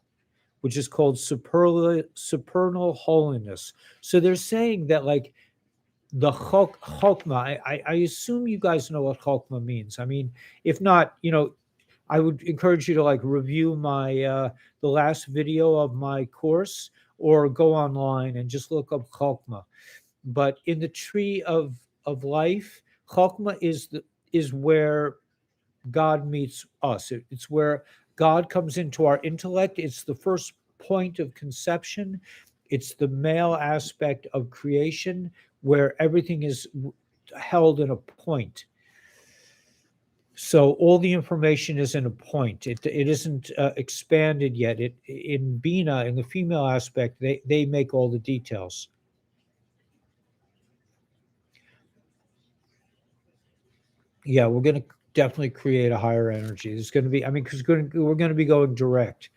which is called supernal holiness. So they're saying that, like, the chokmah, I assume you guys know what chokmah means. I mean, if not, I would encourage you to like review my the last video of my course, or go online and just look up chokmah. But in the tree of life, chokmah is where God meets us. It's where God comes into our intellect. It's the first point of conception. It's the male aspect of creation where everything is held in a point. So all the information is in a point. It isn't expanded yet. In Bina, in the female aspect, they make all the details. Yeah, we're going to definitely create a higher energy. There's going to be, I mean, because we're going to be going direct.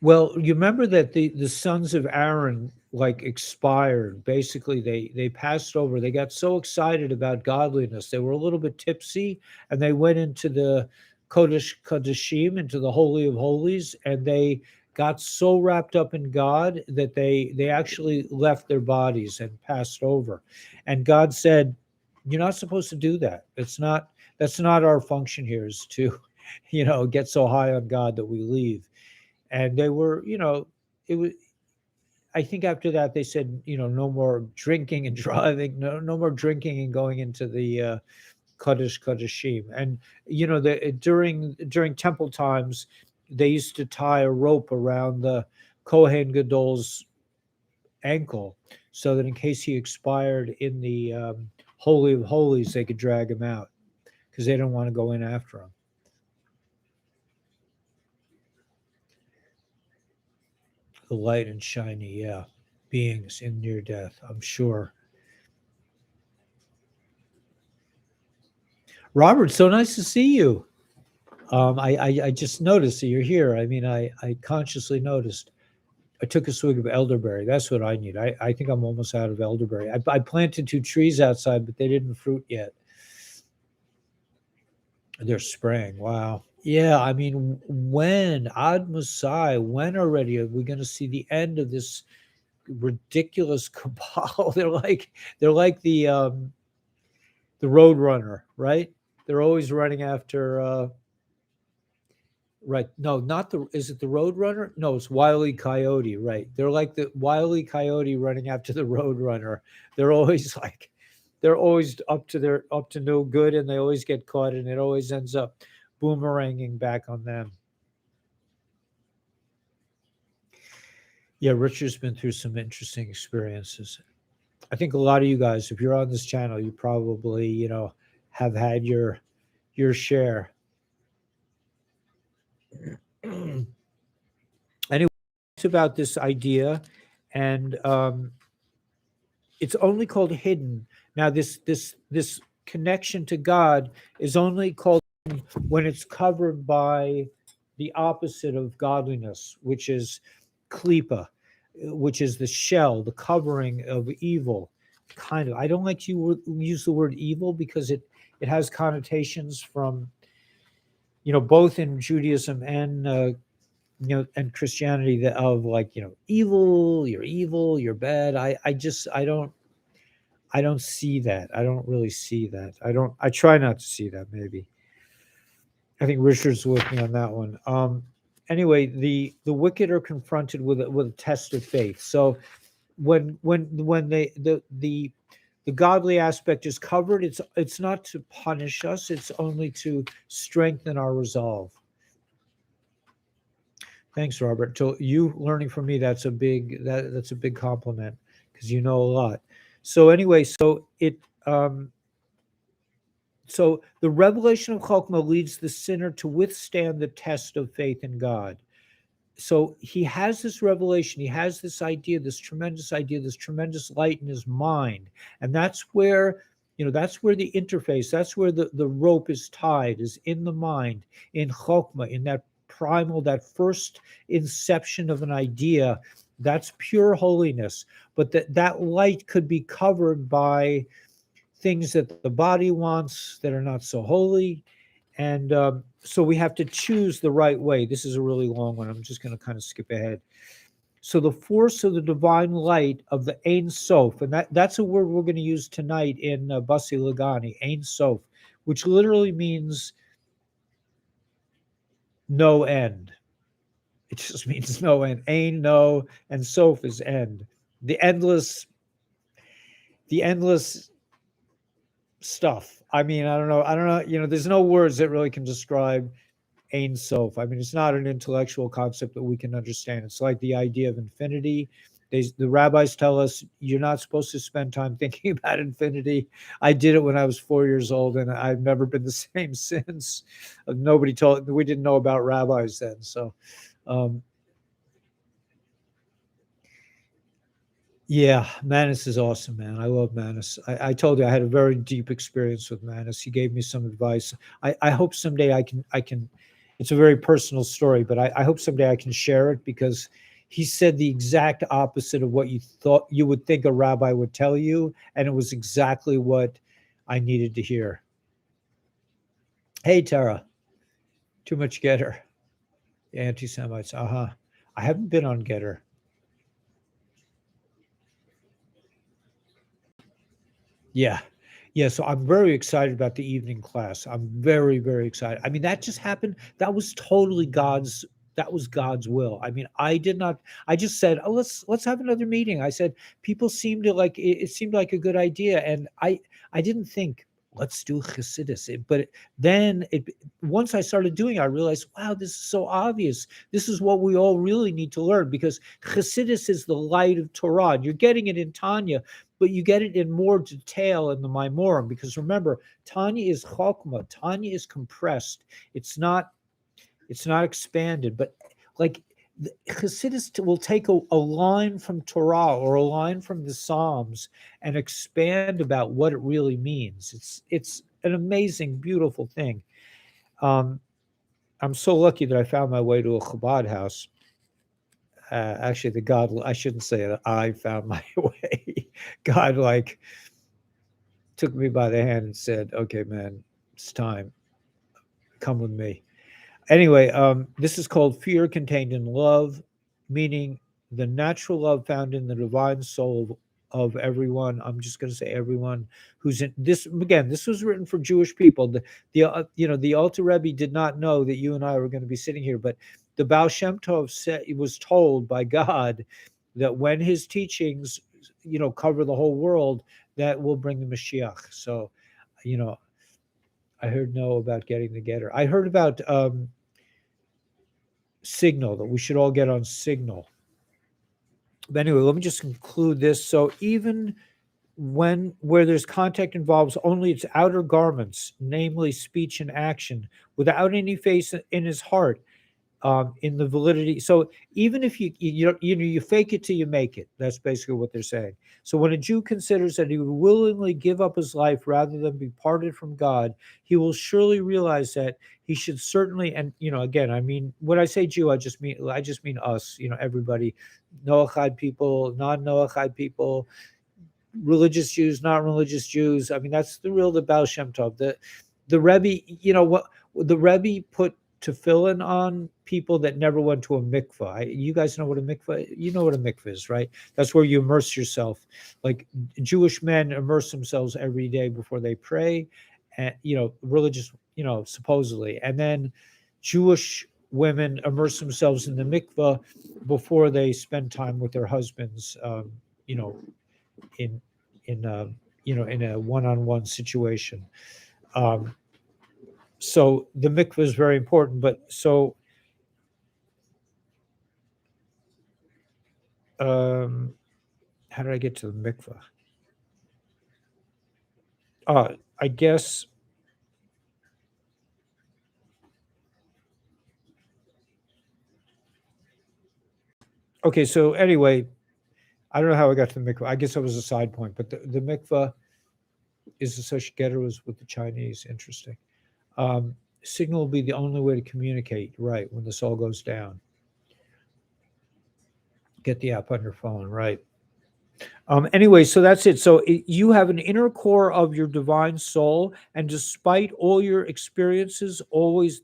Well, you remember that the sons of Aaron like expired. Basically, they passed over. They got so excited about godliness, they were a little bit tipsy, and they went into the Kodesh Kodeshim, into the Holy of Holies, and they got so wrapped up in God that they actually left their bodies and passed over. And God said, "You're not supposed to do that. That's not our function here. Is to, get so high on God that we leave." And they were, it was, I think after that they said, no more drinking and driving, no more drinking and going into the Kaddish Kaddishim. And during temple times, they used to tie a rope around the Kohen Gadol's ankle so that in case he expired in the Holy of Holies, they could drag him out because they didn't want to go in after him. The light and shiny, yeah, beings in near death, I'm sure. Robert, so nice to see you. I just noticed that you're here. I mean, I consciously noticed. I took a swig of elderberry. That's what I need. I think I'm almost out of elderberry. I planted 2 trees outside, but they didn't fruit yet. They're spraying. Wow. Yeah, I mean, when Ad Masai, when already are we going to see the end of this ridiculous cabal? They're like the road runner, right? They're always running after right. No, not the is it the road runner? No, it's Wile E. Coyote, right? They're like the Wile E. Coyote running after the road runner. They're always up to no good, and they always get caught, and it always ends up boomeranging back on them. Yeah, Richard's been through some interesting experiences. I think a lot of you guys, if you're on this channel, you probably, have had your share. Anyway, it's about this idea, and it's only called hidden. Now, this connection to God is only called when it's covered by the opposite of godliness, which is klipa, which is the shell, the covering of evil. Kind of. I don't like to use the word evil because it has connotations from, both in Judaism and and Christianity of like, evil, you're bad. I don't see that. I don't really see that. I try not to see that. Maybe. I think Richard's with me on that one. Anyway, the wicked are confronted with a test of faith. So when the godly aspect is covered, it's not to punish us, it's only to strengthen our resolve. Thanks, Robert. So you learning from me, that's a big compliment because you know a lot. So anyway, so the revelation of Chokmah leads the sinner to withstand the test of faith in God. So he has this revelation, he has this idea, this tremendous light in his mind. And that's where, that's where the interface, that's where the rope is tied, is in the mind, in Chokmah, in that primal, that first inception of an idea. That's pure holiness. But that light could be covered by things that the body wants that are not so holy. And so we have to choose the right way. This is a really long one. I'm just going to kind of skip ahead. So the force of the divine light of the Ein Sof, and that's a word we're going to use tonight in Basi Lagani, Ein Sof, which literally means no end. It just means no end. Ein, no, and Sof is end. The endless stuff. I mean, I don't know. There's no words that really can describe Ein Sof. I mean, it's not an intellectual concept that we can understand. It's like the idea of infinity. The rabbis tell us you're not supposed to spend time thinking about infinity. I did it when I was 4 years old, and I've never been the same since. We didn't know about rabbis then. So, yeah, Manis is awesome, man. I love Manis. I told you I had a very deep experience with Manis. He gave me some advice. I hope someday I can. It's a very personal story, but I hope someday I can share it because he said the exact opposite of what you thought you would think a rabbi would tell you, and it was exactly what I needed to hear. Hey, Tara. Too much Getter. Anti-Semites. I haven't been on Getter. Yeah. So I'm very excited about the evening class. I'm very, very excited. I mean, that just happened. That was totally God's will. I mean, I just said, oh, let's have another meeting. I said, people seem to like it seemed like a good idea. And I didn't think, let's do Chassidus. Once I started doing it, I realized, wow, this is so obvious. This is what we all really need to learn, because Chassidus is the light of Torah. And you're getting it in Tanya, but you get it in more detail in the Maimorim, because remember, Tanya is Chokmah. Tanya is compressed. It's not expanded, but like Chassidus will take a line from Torah or a line from the Psalms and expand about what it really means. It's an amazing, beautiful thing. I'm so lucky that I found my way to a Chabad house. Actually, I shouldn't say that I found my way. God, like, took me by the hand and said, "Okay, man, it's time. Come with me." Anyway, this is called Fear Contained in Love, meaning the natural love found in the divine soul of everyone. I'm just going to say everyone who's in this. Again, this was written for Jewish people. The Alter Rebbe did not know that you and I were going to be sitting here, but the Baal Shem Tov was told by God that when his teachings, cover the whole world, that will bring the Mashiach. So, I heard about getting together. I heard about Signal, that we should all get on Signal. But anyway, let me just conclude this. So even where there's contact involves only its outer garments, namely speech and action, without any faith in his heart, in the validity. So even if you fake it till you make it, that's basically what they're saying. So when a Jew considers that he would willingly give up his life rather than be parted from God, he will surely realize that he should certainly, and again, I mean, when I say Jew, I just mean us, everybody, Noachide people, non-Noachide people, religious Jews, not religious Jews. I mean, that's the Baal Shem Tov. The Rebbe, what the Rebbe put tefillin on people that never went to a mikvah. You guys know what a mikvah? You know what a mikvah is, right? That's where you immerse yourself. Like Jewish men immerse themselves every day before they pray, and religious, supposedly, and then Jewish women immerse themselves in the mikvah before they spend time with their husbands. In in a one-on-one situation. So the mikvah is very important. But so how did I get to the mikvah? I guess okay. So anyway, I don't know how I got to the mikvah. I guess that was a side point. But the mikvah is associated with the Chinese. Interesting. Signal will be the only way to communicate, right, when the soul goes down. Get the app on your phone, right? Anyway, so that's it. So you have an inner core of your divine soul, and despite all your experiences, always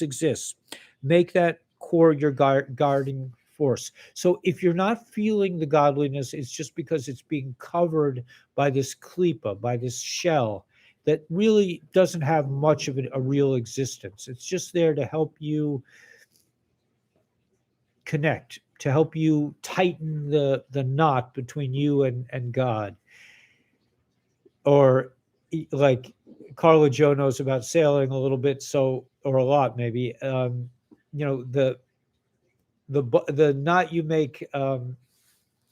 exists. Make that core your guarding force. So if you're not feeling the godliness, it's just because it's being covered by this klipa, by this shell that really doesn't have much of a real existence. It's just there to help you connect, to help you tighten the knot between you and God. Or like Carla Joe knows about sailing a little bit, so, or a lot maybe. The knot you make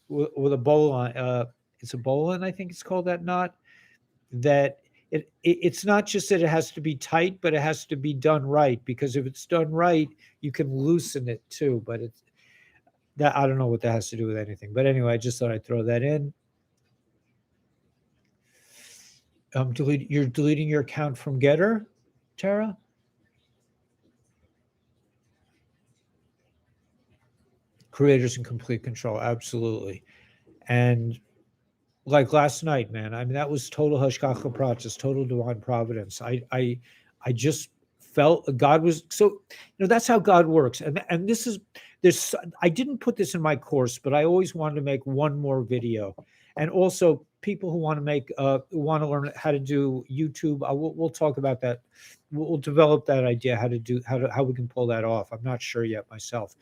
with a bowline, it's a bowline, I think it's called, that knot, that it's not just that it has to be tight, but it has to be done right, because if it's done right, you can loosen it too. But it's that, I don't know what that has to do with anything. But anyway, I just thought I'd throw that in. You're deleting your account from Getter, Tara? Creators in complete control, absolutely. And like last night, man, I mean, that was total hashgacha pratis, total divine providence. I just felt God was so, that's how God works. And I didn't put this in my course, but I always wanted to make one more video. And also people who want to learn how to do YouTube, we'll talk about that. We'll develop that idea, how we can pull that off. I'm not sure yet myself,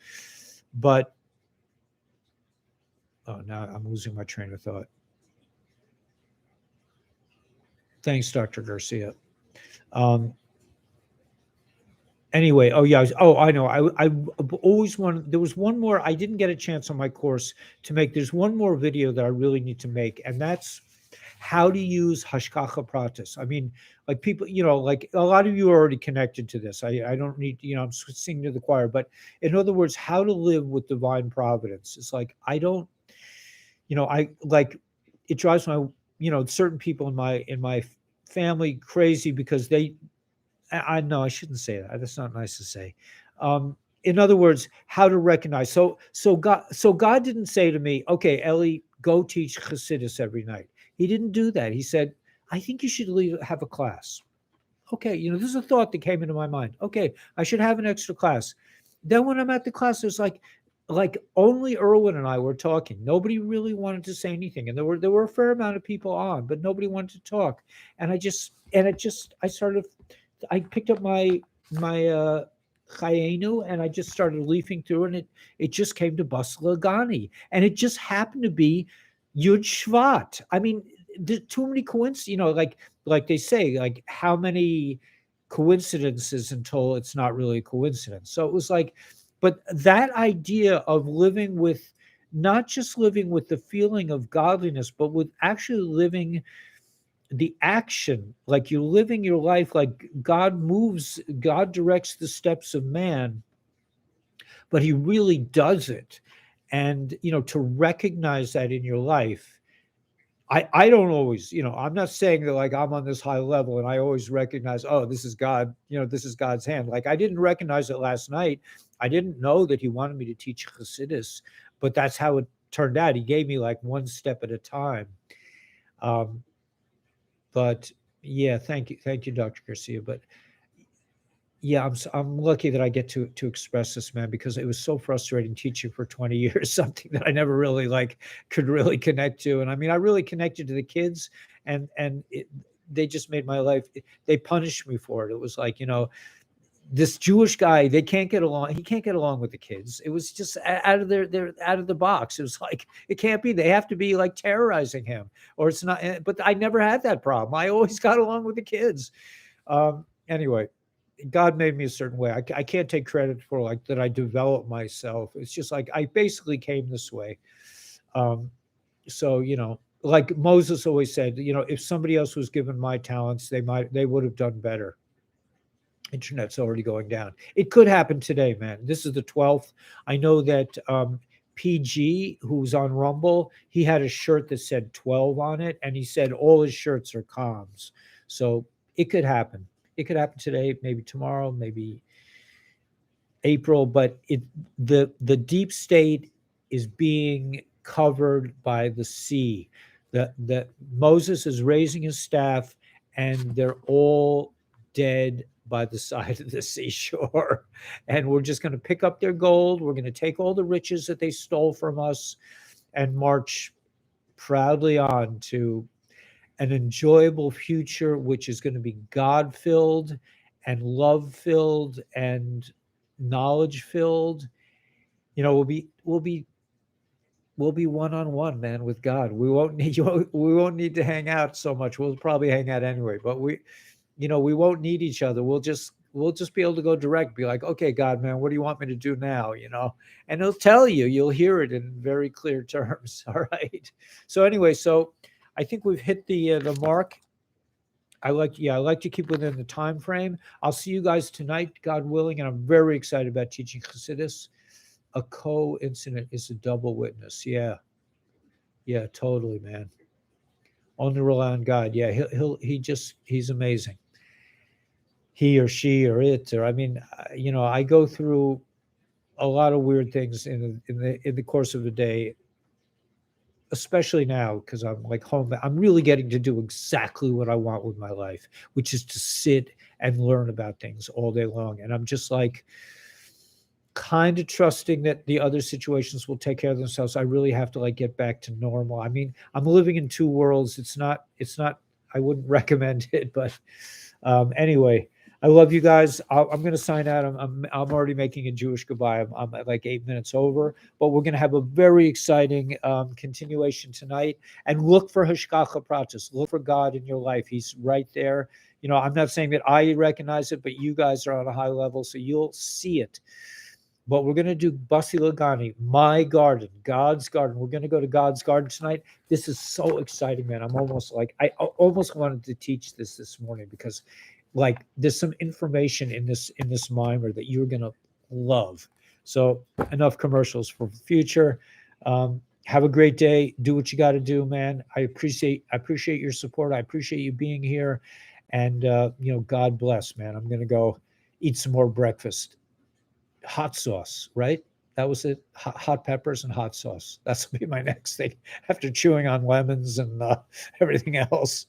but now I'm losing my train of thought. Thanks, Dr. Garcia. Um, anyway, oh yeah, I know. I always wanted. There was one more. I didn't get a chance on my course to make. There's one more video that I really need to make, and that's how to use hashkacha pratis. I mean, like people, like a lot of you are already connected to this. I don't need, I'm singing to the choir, but in other words, how to live with divine providence. It's like I don't, I like it drives my, certain people in my family crazy because I know I shouldn't say that. That's not nice to say. In other words, how to recognize. So God didn't say to me, okay, Ellie, go teach Chassidus every night. He didn't do that. He said, I think you should have a class. Okay, this is a thought that came into my mind. Okay, I should have an extra class. Then when I'm at the class, there's like only Erwin and I were talking. Nobody really wanted to say anything, and there were a fair amount of people on, but nobody wanted to talk. And I picked up my Chayenu, and I just started leafing through, and it just came to Basla Ghani, and it just happened to be Yud Shvat. I mean, too many coincidences, like they say, like how many coincidences until it's not really a coincidence. So it was like, but that idea of living with, not just living with the feeling of godliness, but with actually living the action, like you're living your life like God directs the steps of man, but he really does it. And to recognize that in your life, I don't always, I'm not saying that like I'm on this high level and I always recognize, oh, this is God, this is God's hand. Like I didn't recognize it last night. I didn't know that he wanted me to teach Chassidus, but that's how it turned out. He gave me like one step at a time. But yeah, thank you, Dr. Garcia. But yeah, I'm lucky that I get to express this, man, because it was so frustrating teaching for 20 years, something that I never really could really connect to. And I mean, I really connected to the kids, and they just made my life. They punished me for it. It was like, this Jewish guy, they can't get along. He can't get along with the kids. It was just out of their out of the box. It was like, it can't be. They have to be like terrorizing him, or it's not. But I never had that problem. I always got along with the kids. Anyway, God made me a certain way. I can't take credit for like that. I developed myself. It's just like I basically came this way. So like Moses always said, if somebody else was given my talents, they would have done better. Internet's already going down. It could happen today, man. This is the 12th. I know that PG, who's on Rumble, he had a shirt that said 12 on it, and he said all his shirts are comms. So it could happen. It could happen today, maybe tomorrow, maybe April. But the deep state is being covered by the sea. That Moses is raising his staff, and they're all dead by the side of the seashore. And we're just going to pick up their gold. We're going to take all the riches that they stole from us and march proudly on to an enjoyable future, which is going to be God-filled and love-filled and knowledge-filled. We'll be one-on-one, man, with God. We won't need to hang out so much. We'll probably hang out anyway, but we won't need each other. We'll just be able to go direct, be like, okay, God, man, what do you want me to do now? And he'll tell you, you'll hear it in very clear terms. All right. So anyway, I think we've hit the mark. I like to keep within the time frame. I'll see you guys tonight, God willing, and I'm very excited about teaching Chassidus. A coincidence is a double witness. Yeah, totally, man. Only rely on God. Yeah, he's amazing. He or she or it, or I mean, I go through a lot of weird things in the course of the day, especially now because I'm like home. I'm really getting to do exactly what I want with my life, which is to sit and learn about things all day long. And I'm just like kind of trusting that the other situations will take care of themselves. I really have to like get back to normal. I mean, I'm living in two worlds. It's not, I wouldn't recommend it, but anyway, I love you guys. I'm going to sign out. I'm already making a Jewish goodbye. I'm at like 8 minutes over, but we're going to have a very exciting continuation tonight. And look for Hashgacha Pratis. Look for God in your life. He's right there. You know, I'm not saying that I recognize it, but you guys are on a high level, so you'll see it. But we're going to do Basi Lagani, my garden, God's garden. We're going to go to God's garden tonight. This is so exciting, man. I'm almost like, I almost wanted to teach this morning because like there's some information in this mimer that you're going to love. So enough commercials for the future. Have a great day. Do what you got to do, man. I appreciate your support. I appreciate you being here. And, you know, God bless, man. I'm going to go eat some more breakfast. Hot sauce, right? That was it. Hot peppers and hot sauce. That's gonna be my next thing after chewing on lemons and everything else.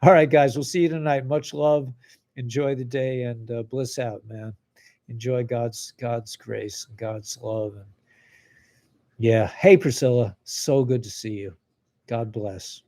All right, guys, we'll see you tonight. Much love. Enjoy the day and bliss out, man. Enjoy God's grace and God's love. And yeah, hey Priscilla, so good to see you. God bless.